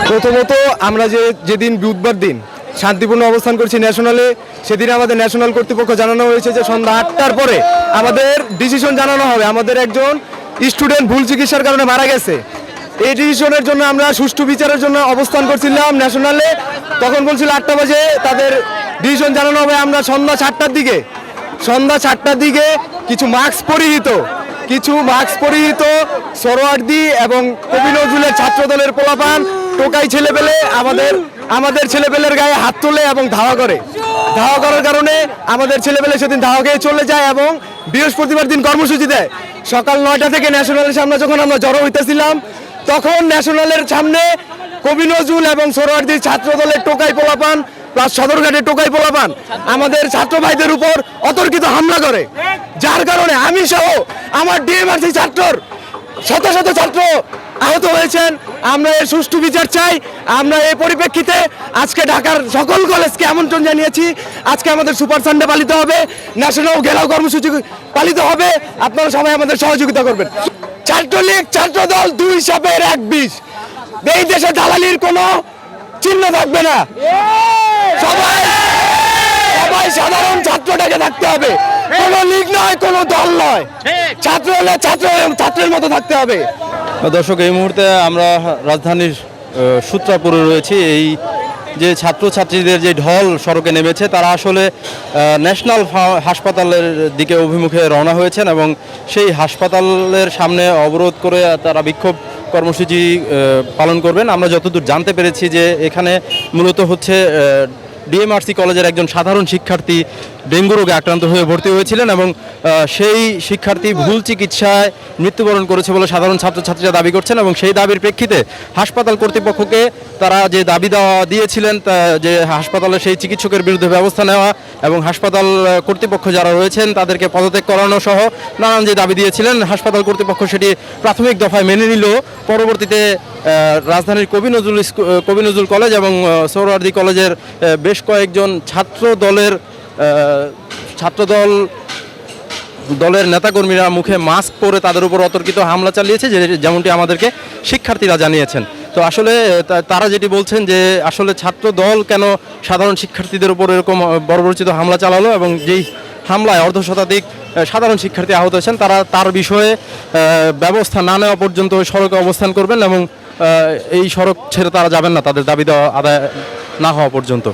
প্রথমত আমরা যেদিন বুধবার দিন শান্তিপূর্ণ অবস্থান করছি ন্যাশনালে, সেদিন আমাদের ন্যাশনাল কর্তৃপক্ষ জানানো হয়েছে যে সন্ধ্যা 8টার পরে আমাদের ডিসিশন জানানো হবে। আমাদের একজন স্টুডেন্ট ভুল চিকিৎসার কারণে মারা গেছে। এই ডিসিশনের জন্য আমরা সুষ্ঠু বিচারের জন্য অবস্থান করছিলাম ন্যাশনালে। তখন বলছিল 8টা বাজে তাদের ডিসিশন জানানো হবে। আমরা সন্ধ্যা 4টার দিকে কিছু মাস্ক পরিহিত সরোয়ার্দী এবং কবি নজরুলের ছাত্র দলের পোলাপান টোকাই ছেলেপেলে আমাদের ছেলেপেলের গায়ে হাত তোলে এবং ধাওয়া করার কারণে আমাদের ছেলেপেলে সেদিন ধাওয়া খেয়ে চলে যায় এবং বৃহস্পতিবার দিন কর্মসূচি দেয়। সকাল 9টা থেকে ন্যাশনালের সামনে যখন আমরা জড়ো হইতেছিলাম, তখন ন্যাশনালের সামনে কবি নজরুল এবং সরোয়ার্দীর ছাত্র দলের টোকাই পোলাপান প্লাস সদরঘাটের টোকাই পোলাপান আমাদের ছাত্র ভাইদের উপর অতর্কিত হামলা করে, যার কারণে আমি সহ আমার ডিএমআরসি ছাত্রর শত শত ছাত্র আহত হয়েছেন। আমরা এর সুষ্ঠু বিচার চাই। আমরা এই পরিপ্রেক্ষিতে আজকে ঢাকার সকল কলেজকে আমন্ত্রণ জানিয়েছি। আজকে আমাদের সুপার সানডে পালিত হবে, ন্যাশনাল ঘেরাও কর্মসূচি পালিত হবে। আপনারা সবাই আমাদের সহযোগিতা করবেন। ছাত্রলীগ ছাত্রদল 2 সাপের 1 বিষ। এই দেশে দালালির কোনো চিহ্ন থাকবে না। সবাই সাধারণ ছাত্রটাকে থাকতে হবে, কোনো লীগ নয়, কোনো দল নয়। ছাত্র হলে ছাত্রের মতো থাকতে হবে। দর্শক, এই মুহূর্তে আমরা রাজধানীর সূত্রাপুরে রয়েছি। এই যে ছাত্রছাত্রীদের যে ঢল সড়কে নেমেছে, তারা আসলে ন্যাশনাল হাসপাতালের দিকে অভিমুখে রওনা হয়েছেন এবং সেই হাসপাতালের সামনে অবরোধ করে তারা বিক্ষোভ কর্মসূচি পালন করবেন। আমরা যতদূর জানতে পেরেছি যে এখানে মূলত হচ্ছে ডিএমআরসি কলেজের একজন সাধারণ শিক্ষার্থী ডেঙ্গু রোগে আক্রান্ত হয়ে ভর্তি হয়েছিলেন এবং সেই শিক্ষার্থী ভুল চিকিৎসায় মৃত্যুবরণ করেছে বলে সাধারণ ছাত্রছাত্রীরা দাবি করছেন এবং সেই দাবির প্রেক্ষিতে হাসপাতাল কর্তৃপক্ষকে তারা যে দাবি দেওয়া দিয়েছিলেন, যে হাসপাতালের সেই চিকিৎসকের বিরুদ্ধে ব্যবস্থা নেওয়া এবং হাসপাতাল কর্তৃপক্ষ যারা রয়েছেন তাদেরকে পদত্যাগ করানো সহ নানান যে দাবি দিয়েছিলেন, হাসপাতাল কর্তৃপক্ষ সেটি প্রাথমিক দফায় মেনে নিল। পরবর্তীতে রাজধানীর কবি নজরুল কলেজ এবং সোহরাওয়ার্দী কলেজের বেশ কয়েকজন দলের নেতাকর্মীরা মুখে মাস্ক পরে তাদের উপর অতর্কিত হামলা চালিয়েছে, যেমনটি আমাদেরকে শিক্ষার্থীরা জানিয়েছেন। তো আসলে তারা যেটি বলছেন যে আসলে ছাত্র দল কেন সাধারণ শিক্ষার্থীদের উপর এরকম বর্বরোচিত হামলা চালালো এবং যেই হামলায় অর্ধশতাধিক সাধারণ শিক্ষার্থী আহত হয়েছেন, তার বিষয়ে ব্যবস্থা না নেওয়া পর্যন্ত সড়কে অবস্থান করবেন এবং এই সড়ক ছেড়ে তারা যাবেন না তাদের দাবি দেওয়া আদায় না হওয়া পর্যন্ত।